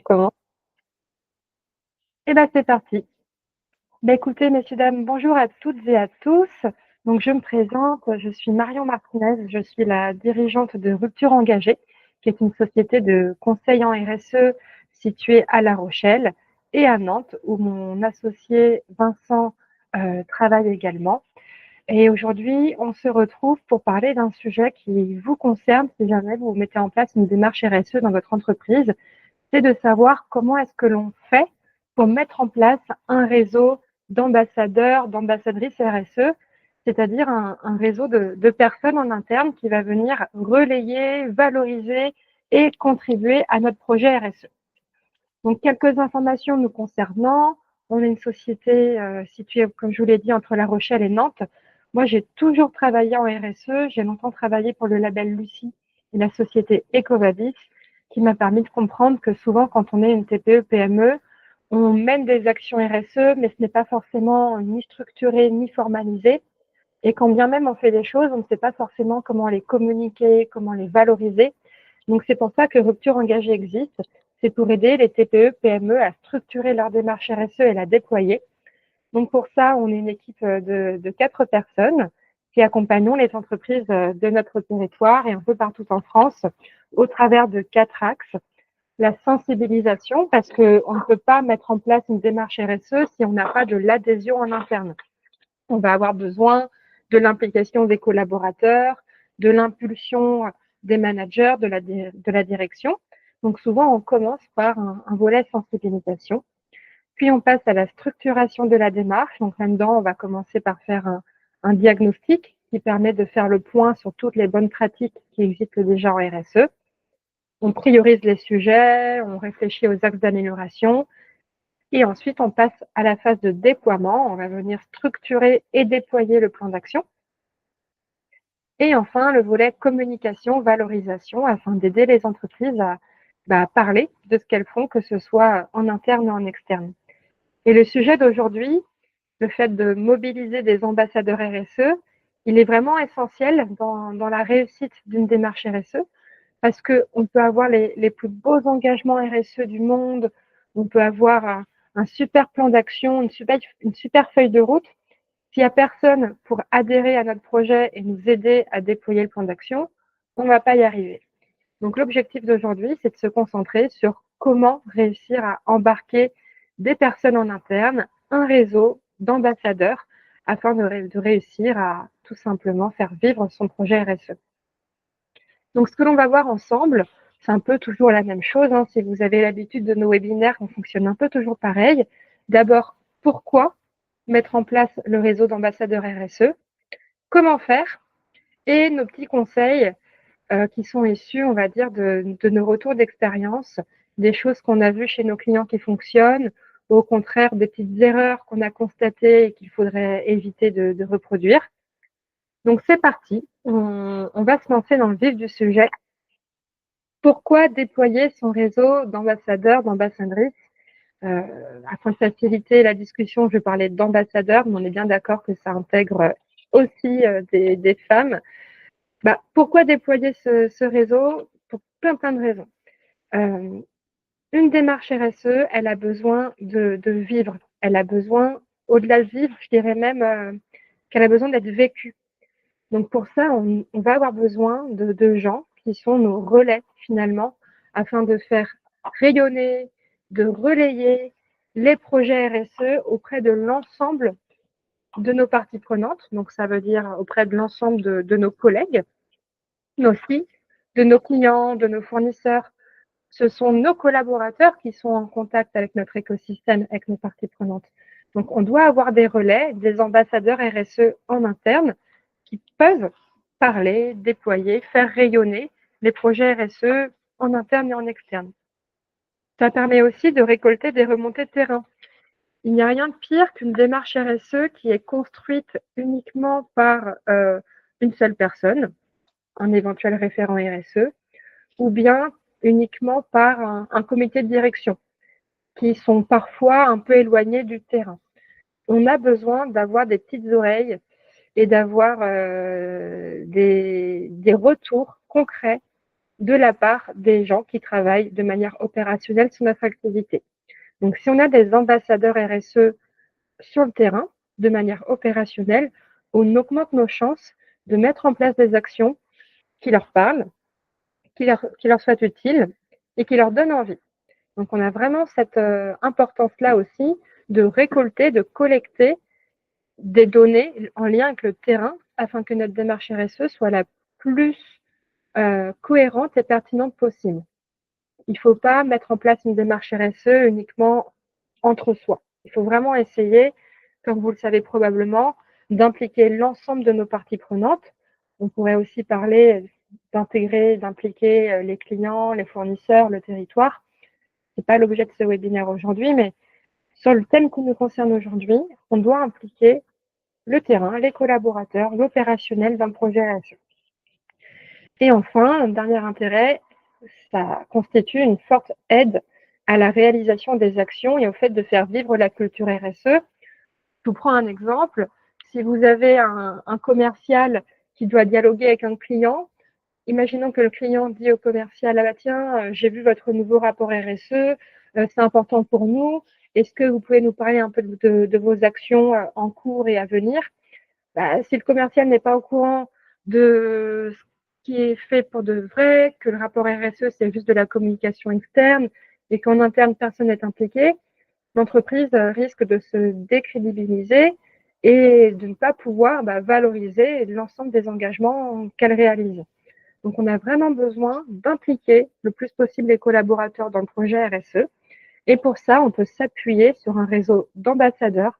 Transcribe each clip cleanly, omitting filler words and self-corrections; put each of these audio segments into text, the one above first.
Comment? Eh ben, c'est parti. Écoutez, messieurs, dames, bonjour à toutes et à tous. Donc, je me présente, je suis Marion Martinez, je suis la dirigeante de Rupture Engagée, qui est une société de conseil en RSE située à La Rochelle et à Nantes, où mon associé Vincent travaille également. Et aujourd'hui, on se retrouve pour parler d'un sujet qui vous concerne si jamais vous mettez en place une démarche RSE dans votre entreprise. C'est de savoir comment est-ce que l'on fait pour mettre en place un réseau d'ambassadeurs, d'ambassadrices RSE, c'est-à-dire un réseau de personnes en interne qui va venir relayer, valoriser et contribuer à notre projet RSE. Donc, quelques informations nous concernant. On est une société située, comme je vous l'ai dit, entre La Rochelle et Nantes. Moi, j'ai toujours travaillé en RSE. J'ai longtemps travaillé pour le label Lucie et la société Ecovadis, qui m'a permis de comprendre que souvent, quand on est une TPE-PME, on mène des actions RSE, mais ce n'est pas forcément ni structuré ni formalisé. Et quand bien même on fait des choses, on ne sait pas forcément comment les communiquer, comment les valoriser. Donc, c'est pour ça que Rupture Engagée existe. C'est pour aider les TPE, PME à structurer leur démarche RSE et la déployer. Donc, pour ça, on est une équipe de 4 personnes qui accompagnons les entreprises de notre territoire et un peu partout en France au travers de 4 axes. La sensibilisation, parce qu'on ne peut pas mettre en place une démarche RSE si on n'a pas de l'adhésion en interne. On va avoir besoin de l'implication des collaborateurs, de l'impulsion des managers, de la direction. Donc souvent, on commence par un volet sensibilisation. Puis on passe à la structuration de la démarche. Donc là-dedans, on va commencer par faire un diagnostic qui permet de faire le point sur toutes les bonnes pratiques qui existent déjà en RSE. On priorise les sujets, on réfléchit aux axes d'amélioration. Et ensuite, on passe à la phase de déploiement. On va venir structurer et déployer le plan d'action. Et enfin, le volet communication, valorisation, afin d'aider les entreprises à parler de ce qu'elles font, que ce soit en interne ou en externe. Et le sujet d'aujourd'hui, le fait de mobiliser des ambassadeurs RSE, il est vraiment essentiel dans la réussite d'une démarche RSE, parce qu'on peut avoir les plus beaux engagements RSE du monde, on peut avoir un super plan d'action, une super feuille de route. S'il n'y a personne pour adhérer à notre projet et nous aider à déployer le plan d'action, on ne va pas y arriver. Donc l'objectif d'aujourd'hui, c'est de se concentrer sur comment réussir à embarquer des personnes en interne, un réseau d'ambassadeurs, afin de réussir à tout simplement faire vivre son projet RSE. Donc ce que l'on va voir ensemble, c'est un peu toujours la même chose. Si vous avez l'habitude de nos webinaires, on fonctionne un peu toujours pareil. D'abord, pourquoi mettre en place le réseau d'ambassadeurs RSE, comment faire, et nos petits conseils qui sont issus, on va dire, de nos retours d'expérience, des choses qu'on a vues chez nos clients qui fonctionnent, ou au contraire des petites erreurs qu'on a constatées et qu'il faudrait éviter de reproduire. Donc c'est parti, on va se lancer dans le vif du sujet. Pourquoi déployer son réseau d'ambassadeurs, d'ambassadrices afin de faciliter la discussion, je vais parler d'ambassadeurs, mais on est bien d'accord que ça intègre aussi des femmes. Pourquoi déployer ce réseau? Pour plein de raisons. Une démarche RSE, elle a besoin de vivre. Elle a besoin, au-delà de vivre, je dirais même qu'elle a besoin d'être vécue. Donc pour ça, on va avoir besoin de gens qui sont nos relais finalement, afin de faire rayonner, de relayer les projets RSE auprès de l'ensemble de nos parties prenantes. Donc ça veut dire auprès de l'ensemble de nos collègues, mais aussi de nos clients, de nos fournisseurs. Ce sont nos collaborateurs qui sont en contact avec notre écosystème, avec nos parties prenantes. Donc on doit avoir des relais, des ambassadeurs RSE en interne qui peuvent parler, déployer, faire rayonner les projets RSE en interne et en externe. Ça permet aussi de récolter des remontées de terrain. Il n'y a rien de pire qu'une démarche RSE qui est construite uniquement par une seule personne, un éventuel référent RSE, ou bien uniquement par un comité de direction, qui sont parfois un peu éloignés du terrain. On a besoin d'avoir des petites oreilles et d'avoir des retours concrets de la part des gens qui travaillent de manière opérationnelle sur notre activité. Donc, si on a des ambassadeurs RSE sur le terrain, de manière opérationnelle, on augmente nos chances de mettre en place des actions qui leur parlent, qui leur soient utiles et qui leur donnent envie. Donc, on a vraiment cette importance-là aussi de récolter, de collecter des données en lien avec le terrain afin que notre démarche RSE soit la plus cohérente et pertinente possible. Il ne faut pas mettre en place une démarche RSE uniquement entre soi. Il faut vraiment essayer, comme vous le savez probablement, d'impliquer l'ensemble de nos parties prenantes. On pourrait aussi parler d'impliquer les clients, les fournisseurs, le territoire. Ce n'est pas l'objet de ce webinaire aujourd'hui, mais sur le thème qui nous concerne aujourd'hui, on doit impliquer le terrain, les collaborateurs, l'opérationnel d'un projet RSE. Et enfin, un dernier intérêt, ça constitue une forte aide à la réalisation des actions et au fait de faire vivre la culture RSE. Je vous prends un exemple. Si vous avez un commercial qui doit dialoguer avec un client, imaginons que le client dit au commercial, ah bah tiens, j'ai vu votre nouveau rapport RSE, c'est important pour nous. Est-ce que vous pouvez nous parler un peu de vos actions en cours et à venir? Bah, si le commercial n'est pas au courant de ce qui est fait pour de vrai, que le rapport RSE, c'est juste de la communication externe et qu'en interne, personne n'est impliqué, l'entreprise risque de se décrédibiliser et de ne pas pouvoir valoriser l'ensemble des engagements qu'elle réalise. Donc, on a vraiment besoin d'impliquer le plus possible les collaborateurs dans le projet RSE. Et pour ça, on peut s'appuyer sur un réseau d'ambassadeurs.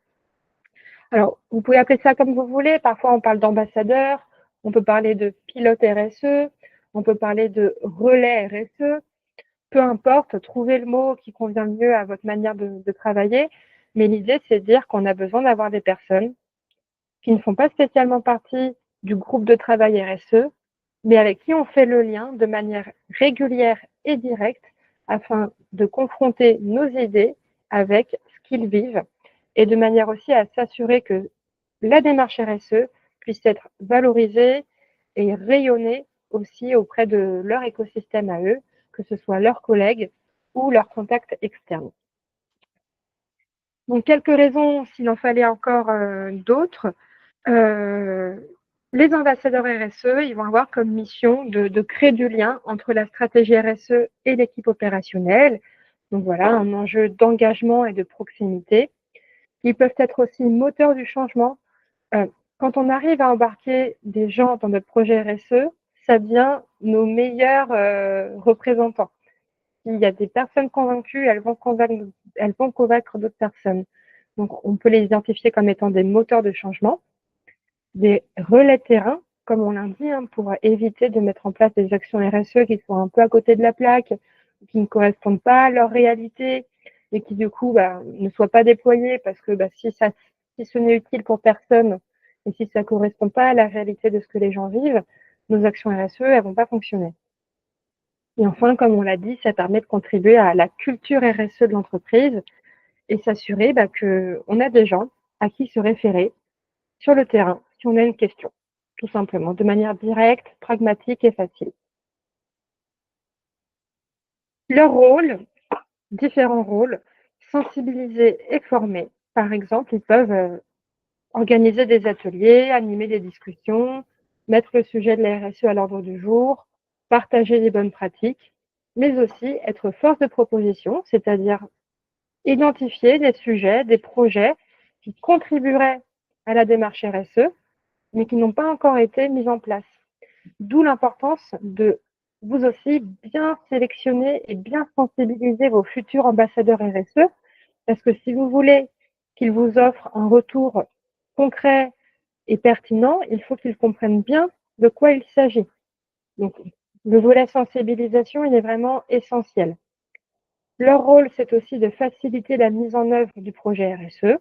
Alors, vous pouvez appeler ça comme vous voulez. Parfois, on parle d'ambassadeurs, on peut parler de pilote RSE, on peut parler de relais RSE. Peu importe, trouvez le mot qui convient le mieux à votre manière de travailler. Mais l'idée, c'est de dire qu'on a besoin d'avoir des personnes qui ne font pas spécialement partie du groupe de travail RSE, mais avec qui on fait le lien de manière régulière et directe afin de confronter nos idées avec ce qu'ils vivent et de manière aussi à s'assurer que la démarche RSE puisse être valorisée et rayonnée aussi auprès de leur écosystème à eux, que ce soit leurs collègues ou leurs contacts externes. Donc, quelques raisons, s'il en fallait encore d'autres. Les ambassadeurs RSE, ils vont avoir comme mission de créer du lien entre la stratégie RSE et l'équipe opérationnelle. Donc voilà, un enjeu d'engagement et de proximité. Ils peuvent être aussi moteurs du changement. Quand on arrive à embarquer des gens dans notre projet RSE, ça devient nos meilleurs représentants. S'il y a des personnes convaincues, elles vont convaincre d'autres personnes. Donc, on peut les identifier comme étant des moteurs de changement, des relais terrain, comme on l'a dit, pour éviter de mettre en place des actions RSE qui sont un peu à côté de la plaque, qui ne correspondent pas à leur réalité et qui du coup ne soient pas déployées parce que si ce n'est utile pour personne et si ça ne correspond pas à la réalité de ce que les gens vivent, nos actions RSE, elles vont pas fonctionner. Et enfin, comme on l'a dit, ça permet de contribuer à la culture RSE de l'entreprise et s'assurer qu'on a des gens à qui se référer sur le terrain si on a une question, tout simplement, de manière directe, pragmatique et facile. Leur rôle, différents rôles, sensibiliser et former. Par exemple, ils peuvent organiser des ateliers, animer des discussions, mettre le sujet de la RSE à l'ordre du jour, partager les bonnes pratiques, mais aussi être force de proposition, c'est-à-dire identifier des sujets, des projets qui contribueraient à la démarche RSE, mais qui n'ont pas encore été mis en place. D'où l'importance de vous aussi bien sélectionner et bien sensibiliser vos futurs ambassadeurs RSE, parce que si vous voulez qu'ils vous offrent un retour concret et pertinent, il faut qu'ils comprennent bien de quoi il s'agit. Donc, le volet sensibilisation, il est vraiment essentiel. Leur rôle, c'est aussi de faciliter la mise en œuvre du projet RSE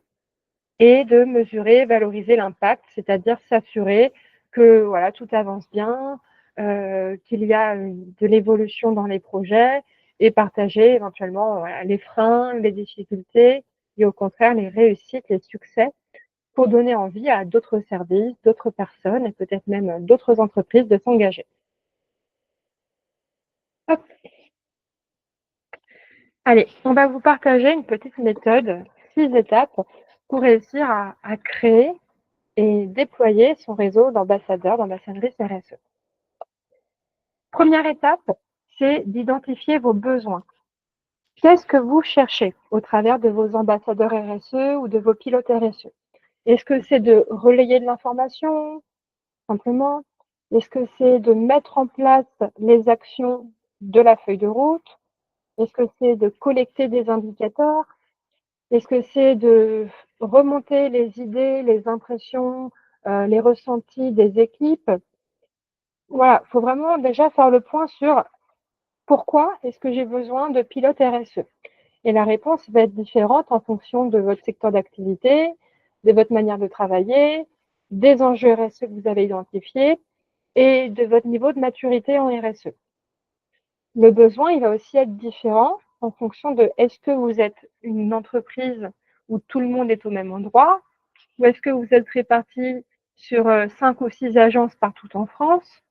et de mesurer, valoriser l'impact, c'est-à-dire s'assurer que voilà, tout avance bien, qu'il y a de l'évolution dans les projets et partager éventuellement les freins, les difficultés et au contraire les réussites, les succès pour donner envie à d'autres services, d'autres personnes et peut-être même d'autres entreprises de s'engager. Hop. Allez, on va vous partager une petite méthode, 6 étapes pour réussir à créer et déployer son réseau d'ambassadeurs, d'ambassadrices RSE. Première étape, c'est d'identifier vos besoins. Qu'est-ce que vous cherchez au travers de vos ambassadeurs RSE ou de vos pilotes RSE? Est-ce que c'est de relayer de l'information, simplement? Est-ce que c'est de mettre en place les actions de la feuille de route? Est-ce que c'est de collecter des indicateurs? Est-ce que c'est de remonter les idées, les impressions, les ressentis des équipes? Voilà, il faut vraiment déjà faire le point sur pourquoi est-ce que j'ai besoin de pilotes RSE? Et la réponse va être différente en fonction de votre secteur d'activité, de votre manière de travailler, des enjeux RSE que vous avez identifiés et de votre niveau de maturité en RSE. Le besoin, il va aussi être différent en fonction de est-ce que vous êtes une entreprise où tout le monde est au même endroit ou est-ce que vous êtes répartis sur 5 ou 6 agences partout en France?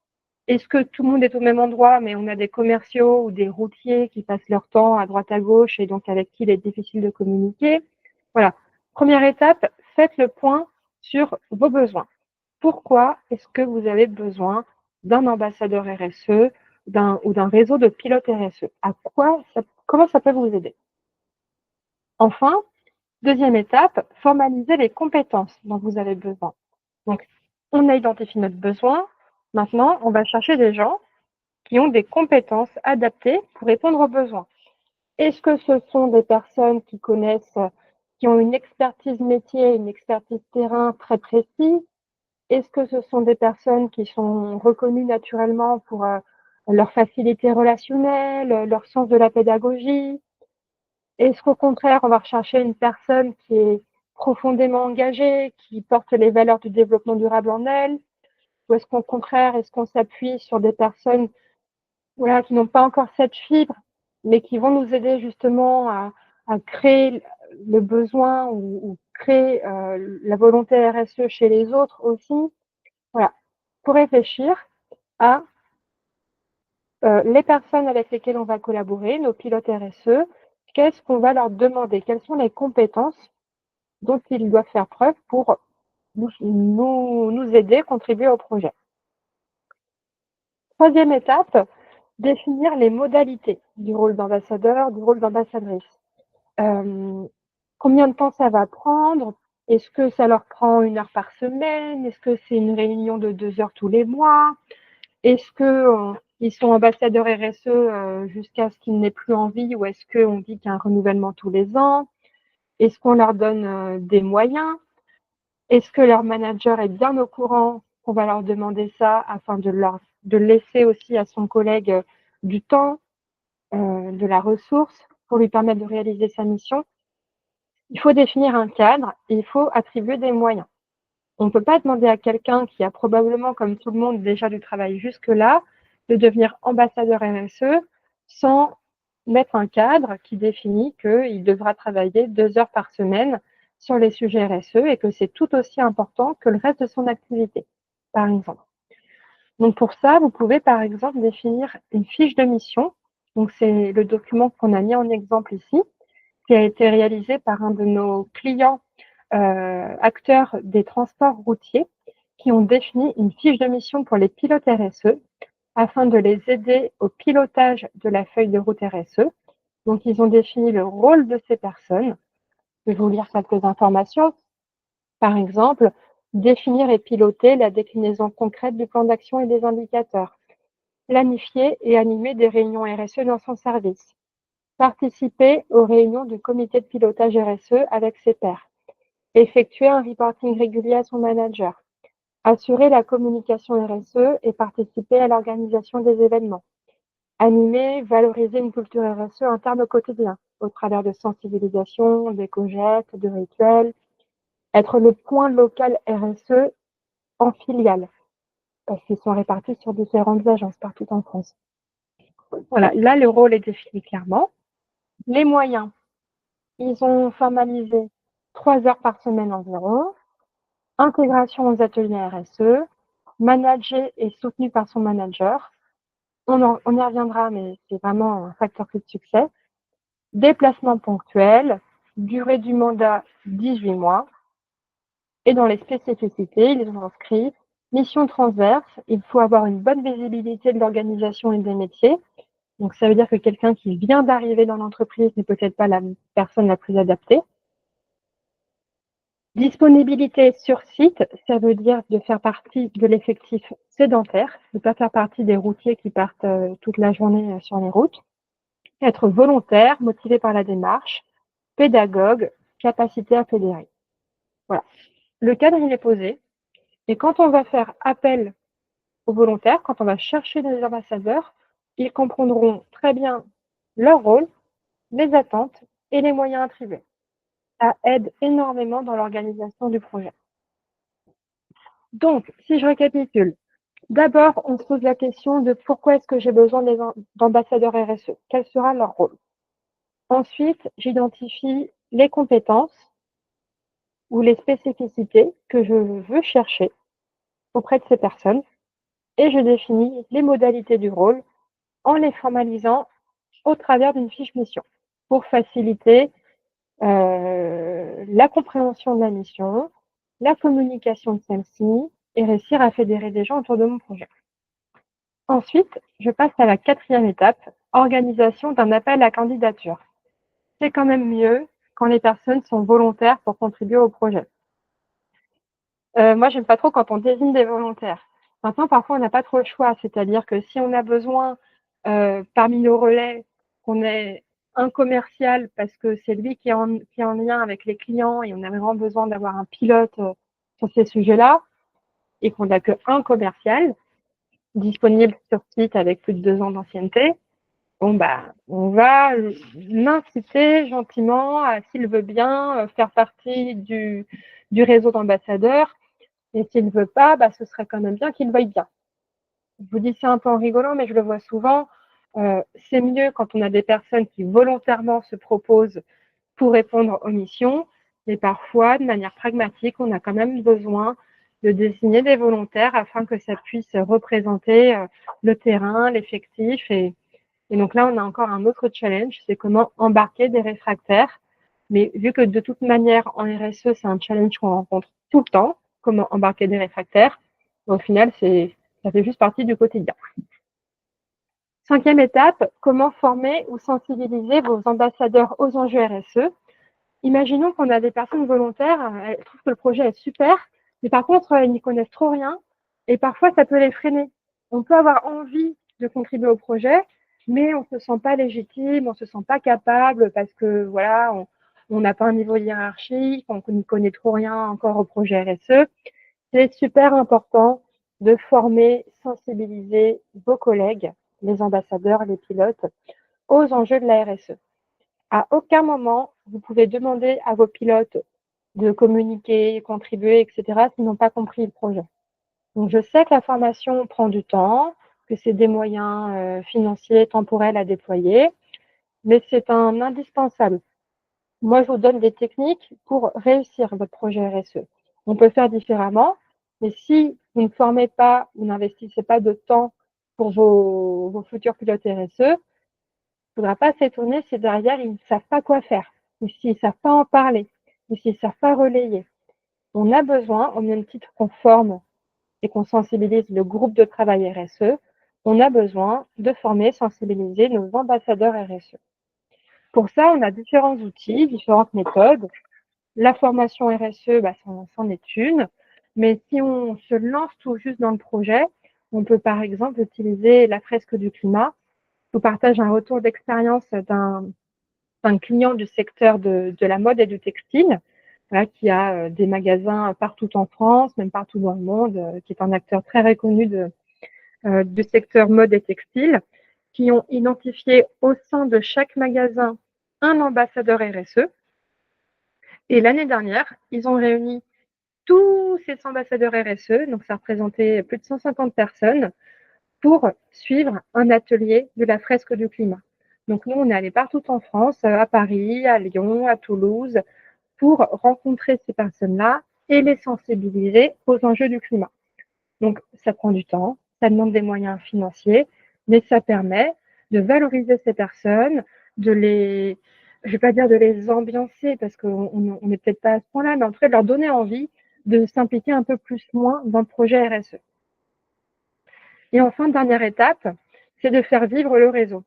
Est-ce que tout le monde est au même endroit, mais on a des commerciaux ou des routiers qui passent leur temps à droite à gauche et donc avec qui il est difficile de communiquer? Voilà. Première étape, faites le point sur vos besoins. Pourquoi est-ce que vous avez besoin d'un ambassadeur RSE ou d'un réseau de pilotes RSE? Comment ça peut vous aider? Enfin, deuxième étape, formaliser les compétences dont vous avez besoin. Donc, on a identifié notre besoin. Maintenant, on va chercher des gens qui ont des compétences adaptées pour répondre aux besoins. Est-ce que ce sont des personnes qui connaissent, qui ont une expertise métier, une expertise terrain très précise? Est-ce que ce sont des personnes qui sont reconnues naturellement pour leur facilité relationnelle, leur sens de la pédagogie? Est-ce qu'au contraire, on va rechercher une personne qui est profondément engagée, qui porte les valeurs du développement durable en elle? Ou est-ce qu'au contraire, est-ce qu'on s'appuie sur des personnes voilà, qui n'ont pas encore cette fibre, mais qui vont nous aider justement à créer le besoin ou créer la volonté RSE chez les autres aussi? Voilà, pour réfléchir à les personnes avec lesquelles on va collaborer, nos pilotes RSE, qu'est-ce qu'on va leur demander? Quelles sont les compétences dont ils doivent faire preuve pour nous aider, contribuer au projet? Troisième étape, définir les modalités du rôle d'ambassadeur, du rôle d'ambassadrice. Combien de temps ça va prendre? Est-ce que ça leur prend 1 heure par semaine? Est-ce que c'est une réunion de 2 heures tous les mois? Est-ce que ils sont ambassadeurs RSE jusqu'à ce qu'ils n'aient plus envie ou est-ce qu'on dit qu'il y a un renouvellement tous les ans? Est-ce qu'on leur donne des moyens? Est-ce que leur manager est bien au courant qu'on va leur demander ça afin de laisser aussi à son collègue du temps, de la ressource pour lui permettre de réaliser sa mission? Il faut définir un cadre et il faut attribuer des moyens. On ne peut pas demander à quelqu'un qui a probablement, comme tout le monde, déjà du travail jusque-là, de devenir ambassadeur RSE sans mettre un cadre qui définit qu'il devra travailler 2 heures par semaine sur les sujets RSE et que c'est tout aussi important que le reste de son activité, par exemple. Donc pour ça, vous pouvez par exemple définir une fiche de mission. Donc c'est le document qu'on a mis en exemple ici, qui a été réalisé par un de nos clients acteurs des transports routiers qui ont défini une fiche de mission pour les pilotes RSE afin de les aider au pilotage de la feuille de route RSE. Donc, ils ont défini le rôle de ces personnes. Je vais vous lire quelques informations. Par exemple, définir et piloter la déclinaison concrète du plan d'action et des indicateurs. Planifier et animer des réunions RSE dans son service. Participer aux réunions du comité de pilotage RSE avec ses pairs. Effectuer un reporting régulier à son manager. Assurer la communication RSE et participer à l'organisation des événements. Animer, valoriser une culture RSE interne au quotidien, au travers de sensibilisation, d'éco-gestes, de rituels. Être le point local RSE en filiale, parce qu'ils sont répartis sur différentes agences partout en France. Voilà, là, le rôle est défini clairement. Les moyens, ils ont formalisé 3 heures par semaine environ. Intégration aux ateliers RSE, managé et soutenu par son manager, On y reviendra, mais c'est vraiment un facteur clé de succès. Déplacement ponctuel, durée du mandat 18 mois. Et dans les spécificités, ils ont inscrit mission transverse. Il faut avoir une bonne visibilité de l'organisation et des métiers. Donc, ça veut dire que quelqu'un qui vient d'arriver dans l'entreprise n'est peut-être pas la personne la plus adaptée. Disponibilité sur site, ça veut dire de faire partie de l'effectif sédentaire, de ne pas faire partie des routiers qui partent toute la journée sur les routes. Être volontaire, motivé par la démarche, pédagogue, capacité à fédérer. Voilà. Le cadre, il est posé. Et quand on va faire appel aux volontaires, quand on va chercher des ambassadeurs, ils comprendront très bien leur rôle, les attentes et les moyens attribués. Ça aide énormément dans l'organisation du projet. Donc, si je récapitule, d'abord, on se pose la question de pourquoi est-ce que j'ai besoin d'ambassadeurs RSE? Quel sera leur rôle? Ensuite, j'identifie les compétences ou les spécificités que je veux chercher auprès de ces personnes et je définis les modalités du rôle en les formalisant au travers d'une fiche mission pour faciliter la compréhension de la mission, la communication de celle-ci et réussir à fédérer des gens autour de mon projet. Ensuite, je passe à la 4e étape, organisation d'un appel à candidature. C'est quand même mieux quand les personnes sont volontaires pour contribuer au projet. Moi, j'aime pas trop quand on désigne des volontaires. Maintenant, parfois, on n'a pas trop le choix. C'est-à-dire que si on a besoin, parmi nos relais, qu'on ait un commercial parce que c'est lui qui est en lien avec les clients et on a vraiment besoin d'avoir un pilote sur ces sujets-là et qu'on n'a qu'un commercial disponible sur site avec plus de 2 ans d'ancienneté, bon, bah, on va l'inciter gentiment à, s'il veut bien, faire partie du réseau d'ambassadeurs. Et s'il ne veut pas, bah, ce serait quand même bien qu'il veuille bien. Je vous dis ça un peu en rigolant, mais je le vois souvent. C'est mieux quand on a des personnes qui volontairement se proposent pour répondre aux missions. Mais parfois, de manière pragmatique, on a quand même besoin de désigner des volontaires afin que ça puisse représenter le terrain, l'effectif. Et donc là, on a encore un autre challenge, c'est comment embarquer des réfractaires. Mais vu que de toute manière, en RSE, c'est un challenge qu'on rencontre tout le temps, comment embarquer des réfractaires, au final, ça fait juste partie du quotidien. 5e étape, comment former ou sensibiliser vos ambassadeurs aux enjeux RSE. Imaginons qu'on a des personnes volontaires, elles trouvent que le projet est super, mais par contre, elles n'y connaissent trop rien, et parfois, ça peut les freiner. On peut avoir envie de contribuer au projet, mais on ne se sent pas légitime, on ne se sent pas capable, parce que voilà, on n'a pas un niveau hiérarchique, on n'y connaît trop rien encore au projet RSE. C'est super important de former, sensibiliser vos collègues, les ambassadeurs, les pilotes, aux enjeux de la RSE. À aucun moment, vous pouvez demander à vos pilotes de communiquer, contribuer, etc., s'ils n'ont pas compris le projet. Donc, je sais que la formation prend du temps, que c'est des moyens financiers, temporels à déployer, mais c'est un indispensable. Moi, je vous donne des techniques pour réussir votre projet RSE. On peut faire différemment, mais si vous ne formez pas, vous n'investissez pas de temps pour vos futurs pilotes RSE, il ne faudra pas s'étonner si derrière, ils ne savent pas quoi faire, ou s'ils ne savent pas en parler, ou s'ils ne savent pas relayer. On a besoin, au même titre qu'on forme et qu'on sensibilise le groupe de travail RSE, on a besoin de former, sensibiliser nos ambassadeurs RSE. Pour ça, on a différents outils, différentes méthodes. La formation RSE, bah, c'en est une. Mais si on se lance tout juste dans le projet, on peut par exemple utiliser la fresque du climat. Je vous partage un retour d'expérience d'un client du secteur de la mode et du textile, voilà, qui a des magasins partout en France, même partout dans le monde, qui est un acteur très reconnu du secteur mode et textile, qui ont identifié au sein de chaque magasin un ambassadeur RSE. Et l'année dernière, ils ont réuni tous ces ambassadeurs RSE, donc ça représentait plus de 150 personnes, pour suivre un atelier de la fresque du climat. Donc nous, on est allé partout en France, à Paris, à Lyon, à Toulouse, pour rencontrer ces personnes-là et les sensibiliser aux enjeux du climat. Donc ça prend du temps, ça demande des moyens financiers, mais ça permet de valoriser ces personnes, de les, je vais pas dire de les ambiancer parce qu'on n'est peut-être pas à ce point-là, mais en tout cas de leur donner envie de s'impliquer un peu plus loin dans le projet RSE. Et enfin, dernière étape, c'est de faire vivre le réseau.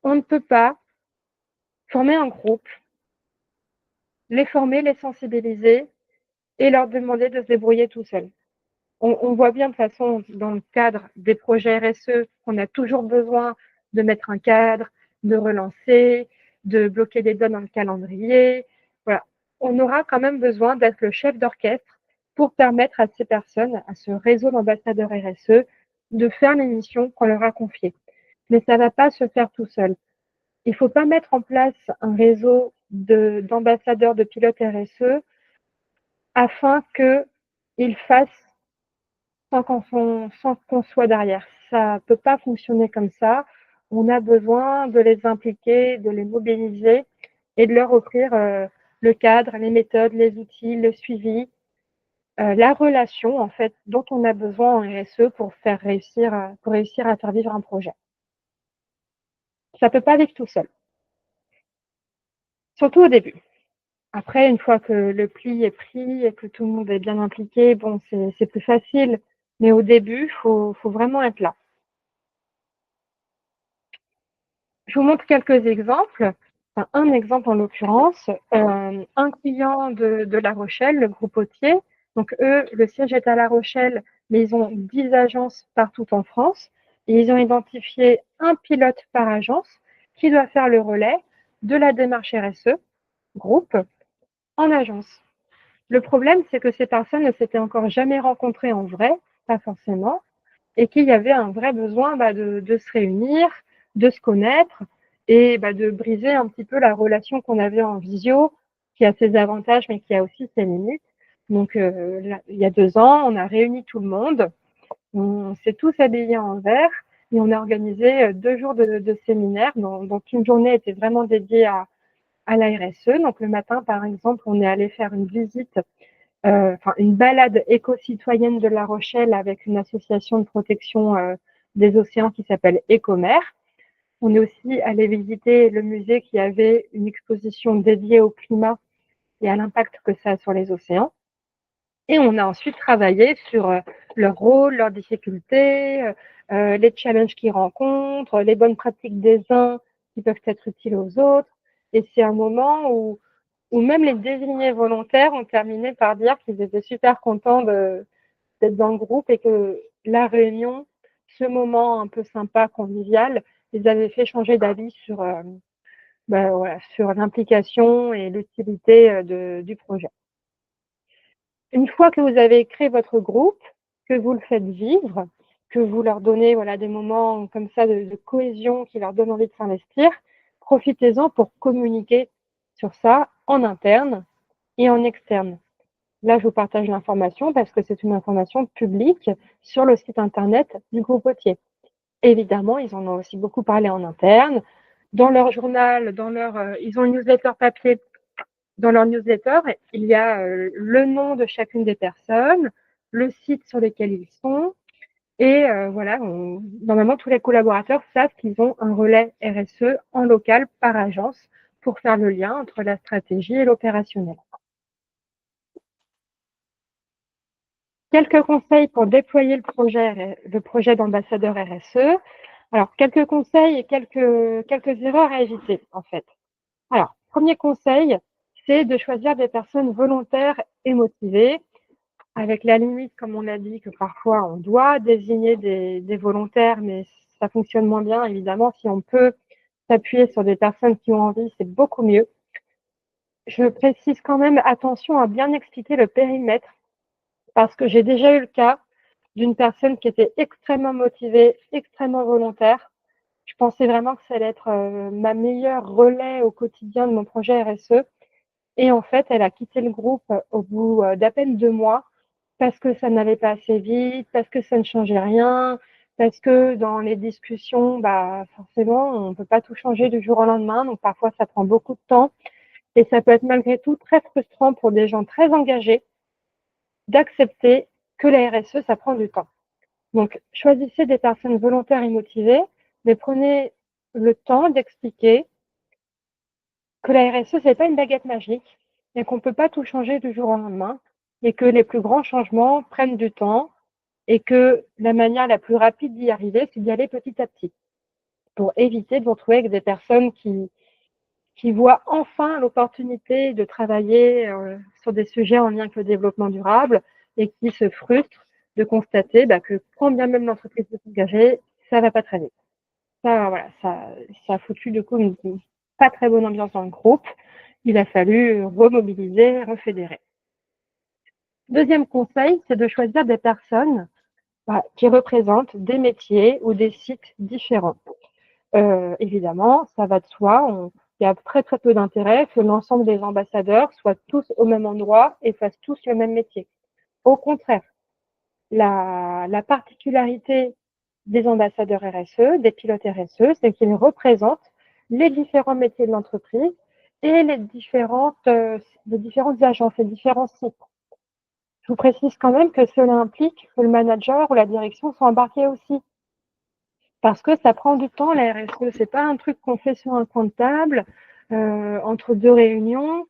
On ne peut pas former un groupe, les former, les sensibiliser et leur demander de se débrouiller tout seuls. On voit bien de toute façon dans le cadre des projets RSE qu'on a toujours besoin de mettre un cadre, de relancer, de bloquer des données dans le calendrier. Voilà. On aura quand même besoin d'être le chef d'orchestre pour permettre à ces personnes, à ce réseau d'ambassadeurs RSE, de faire les missions qu'on leur a confiées. Mais ça ne va pas se faire tout seul. Il ne faut pas mettre en place un réseau d'ambassadeurs, de pilotes RSE afin qu'ils fassent sans qu'on soit derrière. Ça ne peut pas fonctionner comme ça. On a besoin de les impliquer, de les mobiliser et de leur offrir le cadre, les méthodes, les outils, le suivi, la relation en fait dont on a besoin en RSE pour réussir à faire vivre un projet. Ça ne peut pas vivre tout seul, surtout au début. Après, une fois que le pli est pris et que tout le monde est bien impliqué, bon, c'est plus facile. Mais au début, faut vraiment être là. Je vous montre quelques exemples. Enfin, un exemple en l'occurrence, un client de La Rochelle, le groupe Potier. Donc eux, le siège est à La Rochelle, mais ils ont 10 agences partout en France. Et ils ont identifié un pilote par agence qui doit faire le relais de la démarche RSE, groupe, en agence. Le problème, c'est que ces personnes ne s'étaient encore jamais rencontrées en vrai, pas forcément, et qu'il y avait un vrai besoin de se réunir, de se connaître et de briser un petit peu la relation qu'on avait en visio, qui a ses avantages mais qui a aussi ses limites. Donc là, il y a 2 ans, on a réuni tout le monde, on s'est tous habillés en vert et on a organisé 2 jours de séminaire dont une journée était vraiment dédiée à la RSE. Donc le matin, par exemple, on est allé faire une visite une balade éco-citoyenne de La Rochelle avec une association de protection des océans qui s'appelle Écomer. On est aussi allé visiter le musée qui avait une exposition dédiée au climat et à l'impact que ça a sur les océans. Et on a ensuite travaillé sur leur rôle, leurs difficultés, les challenges qu'ils rencontrent, les bonnes pratiques des uns qui peuvent être utiles aux autres. Et c'est un moment où même les désignés volontaires ont terminé par dire qu'ils étaient super contents d'être dans le groupe et que la réunion, ce moment un peu sympa, convivial, les avait fait changer d'avis sur l'implication et l'utilité du projet. Une fois que vous avez créé votre groupe, que vous le faites vivre, que vous leur donnez des moments comme ça de cohésion qui leur donnent envie de s'investir, profitez-en pour communiquer sur ça en interne et en externe. Là, je vous partage l'information parce que c'est une information publique sur le site internet du groupe Potier. Évidemment, ils en ont aussi beaucoup parlé en interne. Dans leur journal, ils ont une newsletter papier. Dans leur newsletter, il y a le nom de chacune des personnes, le site sur lequel ils sont. Et normalement, tous les collaborateurs savent qu'ils ont un relais RSE en local par agence pour faire le lien entre la stratégie et l'opérationnel. Quelques conseils pour déployer le projet d'ambassadeur RSE. Alors, quelques conseils et quelques erreurs à éviter, en fait. Alors, premier conseil, c'est de choisir des personnes volontaires et motivées, avec la limite, comme on l'a dit, que parfois on doit désigner des volontaires, mais ça fonctionne moins bien, évidemment. Si on peut s'appuyer sur des personnes qui ont envie, c'est beaucoup mieux. Je précise quand même, attention à bien expliquer le périmètre, parce que j'ai déjà eu le cas d'une personne qui était extrêmement motivée, extrêmement volontaire. Je pensais vraiment que ça allait être ma meilleure relais au quotidien de mon projet RSE. Et en fait, elle a quitté le groupe au bout d'à peine 2 mois parce que ça n'allait pas assez vite, parce que ça ne changeait rien, parce que dans les discussions, forcément, on ne peut pas tout changer du jour au lendemain. Donc parfois, ça prend beaucoup de temps. Et ça peut être malgré tout très frustrant pour des gens très engagés d'accepter que la RSE, ça prend du temps. Donc, choisissez des personnes volontaires et motivées, mais prenez le temps d'expliquer que la RSE, c'est pas une baguette magique et qu'on peut pas tout changer du jour au lendemain et que les plus grands changements prennent du temps et que la manière la plus rapide d'y arriver, c'est d'y aller petit à petit pour éviter de vous retrouver avec des personnes qui voient enfin l'opportunité de travailler sur des sujets en lien avec le développement durable et qui se frustrent de constater que quand bien même l'entreprise veut s'engager, ça va pas très vite. Ça, voilà, ça a foutu du coup une pas très bonne ambiance dans le groupe. Il a fallu remobiliser, refédérer. Deuxième conseil, c'est de choisir des personnes qui représentent des métiers ou des sites différents. Évidemment, ça va de soi. Il y a très très peu d'intérêt que l'ensemble des ambassadeurs soient tous au même endroit et fassent tous le même métier. Au contraire, la particularité des ambassadeurs RSE, des pilotes RSE, c'est qu'ils représentent les différents métiers de l'entreprise et les différentes agences, les différents sites. Je vous précise quand même que cela implique que le manager ou la direction soit embarqué aussi. Parce que ça prend du temps, la RSE. C'est pas un truc qu'on fait sur un coin de table, entre deux réunions.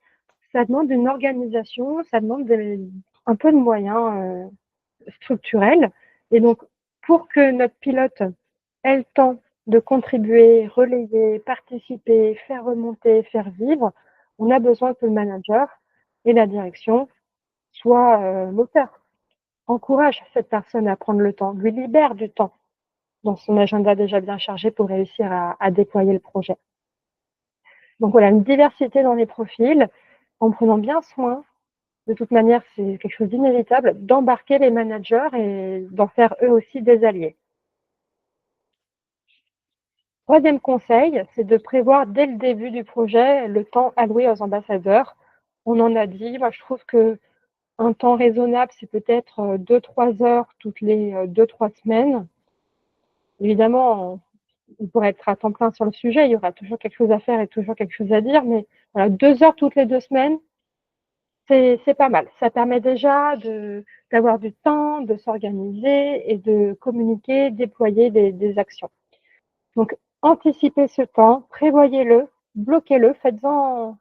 Ça demande une organisation, ça demande un peu de moyens structurels. Et donc, pour que notre pilote ait le temps de contribuer, relayer, participer, faire remonter, faire vivre, on a besoin que le manager et la direction soient moteurs. Encourage cette personne à prendre le temps, lui libère du temps dans son agenda déjà bien chargé pour réussir à déployer le projet. Donc voilà, une diversité dans les profils, en prenant bien soin, de toute manière c'est quelque chose d'inévitable, d'embarquer les managers et d'en faire eux aussi des alliés. Troisième conseil, c'est de prévoir dès le début du projet le temps alloué aux ambassadeurs. On en a dit, moi je trouve que un temps raisonnable, c'est peut-être 2-3 heures toutes les 2-3 semaines. Évidemment, on pourrait être à temps plein sur le sujet, il y aura toujours quelque chose à faire et toujours quelque chose à dire, mais voilà, 2 heures toutes les 2 semaines, c'est pas mal. Ça permet déjà d'avoir du temps, de s'organiser et de communiquer, déployer des actions. Donc, anticipez ce temps, prévoyez-le, bloquez-le, faites-en.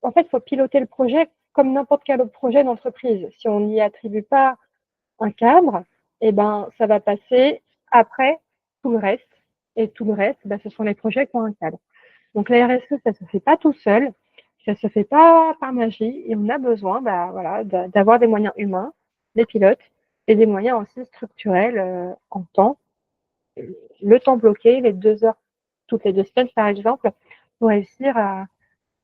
En fait, il faut piloter le projet comme n'importe quel autre projet d'entreprise. Si on n'y attribue pas un cadre, eh ben, ça va passer après tout le reste. Et tout le reste, ce sont les projets qui ont un cadre. Donc la RSE, ça se fait pas tout seul, ça se fait pas par magie, et on a besoin, voilà, d'avoir des moyens humains, des pilotes, et des moyens aussi structurels en temps. Le temps bloqué, les 2 heures toutes les 2 semaines, par exemple, pour réussir à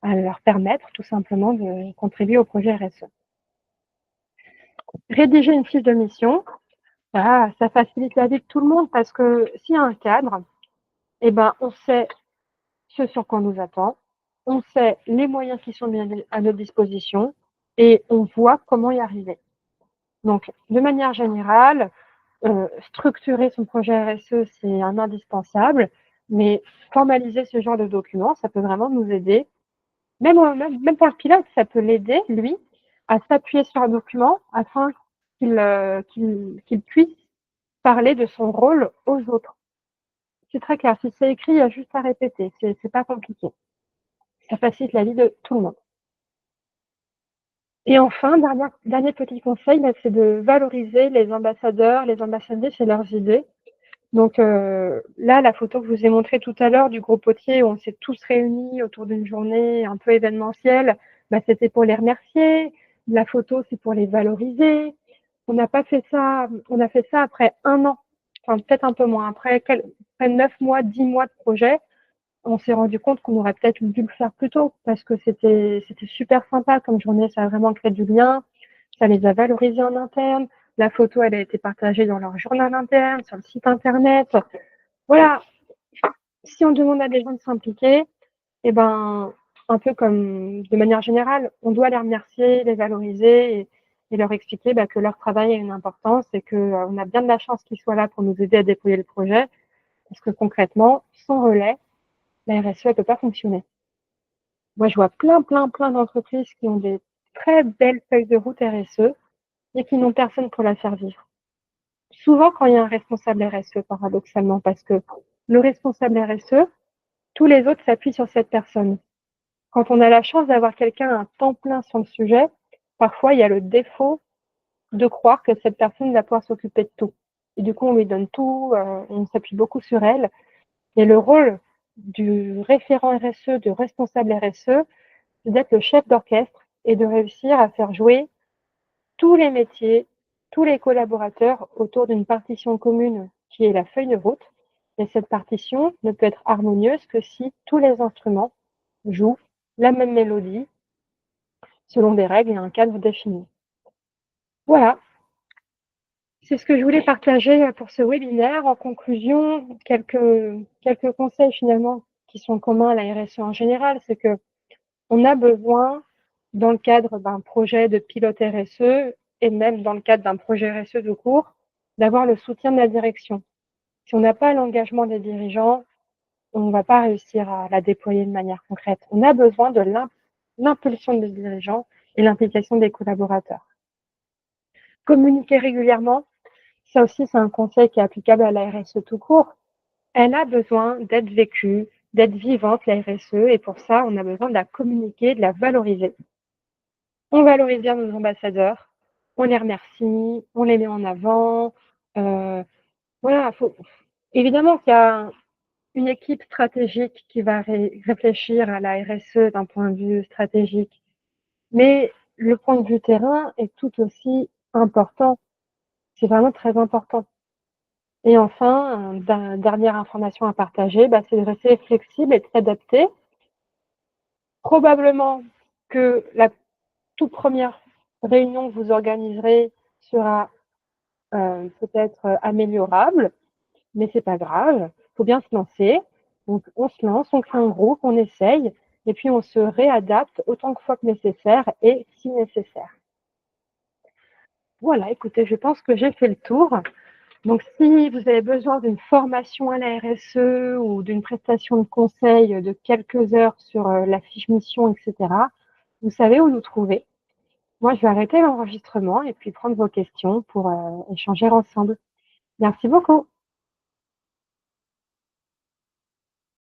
leur permettre tout simplement de contribuer au projet RSE. Rédiger une fiche de mission, ça facilite la vie de tout le monde parce que s'il y a un cadre, eh ben, on sait ce sur quoi on nous attend, on sait les moyens qui sont mis à notre disposition et on voit comment y arriver. Donc, de manière générale, structurer son projet RSE, c'est un indispensable, mais formaliser ce genre de document, ça peut vraiment nous aider. Même pour le pilote, ça peut l'aider, lui, à s'appuyer sur un document afin qu'il puisse parler de son rôle aux autres. C'est très clair. Si c'est écrit, il y a juste à répéter. C'est pas compliqué. Ça facilite la vie de tout le monde. Et enfin, dernier petit conseil, c'est de valoriser les ambassadeurs, les ambassadrices et leurs idées. Donc là, la photo que je vous ai montrée tout à l'heure du gros potier où on s'est tous réunis autour d'une journée un peu événementielle, c'était pour les remercier. La photo, c'est pour les valoriser. On n'a pas fait ça, on a fait ça après 1 an, enfin peut-être un peu moins, après 9 mois, 10 mois de projet. On s'est rendu compte qu'on aurait peut-être dû le faire plus tôt parce que c'était super sympa comme journée, ça a vraiment créé du lien, ça les a valorisés en interne. La photo, elle a été partagée dans leur journal interne, sur le site internet. Voilà, si on demande à des gens de s'impliquer, eh ben, un peu comme de manière générale, on doit les remercier, les valoriser et leur expliquer que leur travail a une importance et qu'on a bien de la chance qu'ils soient là pour nous aider à déployer le projet. Parce que concrètement, sans relais, la RSE ne peut pas fonctionner. Moi, je vois plein d'entreprises qui ont des très belles feuilles de route RSE et qui n'ont personne pour la faire vivre. souvent quand il y a un responsable RSE, paradoxalement, parce que le responsable RSE, tous les autres s'appuient sur cette personne. Quand on a la chance d'avoir quelqu'un à temps plein sur le sujet, parfois il y a le défaut de croire que cette personne va pouvoir s'occuper de tout. Et du coup, on lui donne tout, on s'appuie beaucoup sur elle. Et le rôle du référent RSE, du responsable RSE, c'est d'être le chef d'orchestre et de réussir à faire jouer tous les métiers, tous les collaborateurs autour d'une partition commune qui est la feuille de route. Et cette partition ne peut être harmonieuse que si tous les instruments jouent la même mélodie selon des règles et un cadre défini. Voilà, c'est ce que je voulais partager pour ce webinaire. En conclusion, quelques conseils finalement qui sont communs à la RSE en général, c'est que on a besoin, dans le cadre d'un projet de pilote RSE et même dans le cadre d'un projet RSE de cours, d'avoir le soutien de la direction. Si on n'a pas l'engagement des dirigeants, on ne va pas réussir à la déployer de manière concrète. On a besoin de l'impulsion des dirigeants et l'implication des collaborateurs. Communiquer régulièrement, ça aussi c'est un conseil qui est applicable à la RSE tout court. Elle a besoin d'être vécue, d'être vivante, la RSE, et pour ça, on a besoin de la communiquer, de la valoriser. On valorise bien nos ambassadeurs, on les remercie, on les met en avant. Voilà, évidemment qu'il y a une équipe stratégique qui va réfléchir à la RSE d'un point de vue stratégique, mais le point de vue terrain est tout aussi important. C'est vraiment très important. Et enfin, dernière information à partager, c'est de rester flexible et de s'adapter. Probablement que la toute première réunion que vous organiserez sera peut-être améliorable, mais c'est pas grave, il faut bien se lancer. Donc on se lance, on crée un groupe, on essaye, et puis on se réadapte autant de fois que nécessaire et si nécessaire. Voilà, écoutez, je pense que j'ai fait le tour. Donc si vous avez besoin d'une formation à la RSE ou d'une prestation de conseil de quelques heures sur la fiche mission, etc., vous savez où nous trouver. Moi, je vais arrêter l'enregistrement et puis prendre vos questions pour échanger ensemble. Merci beaucoup.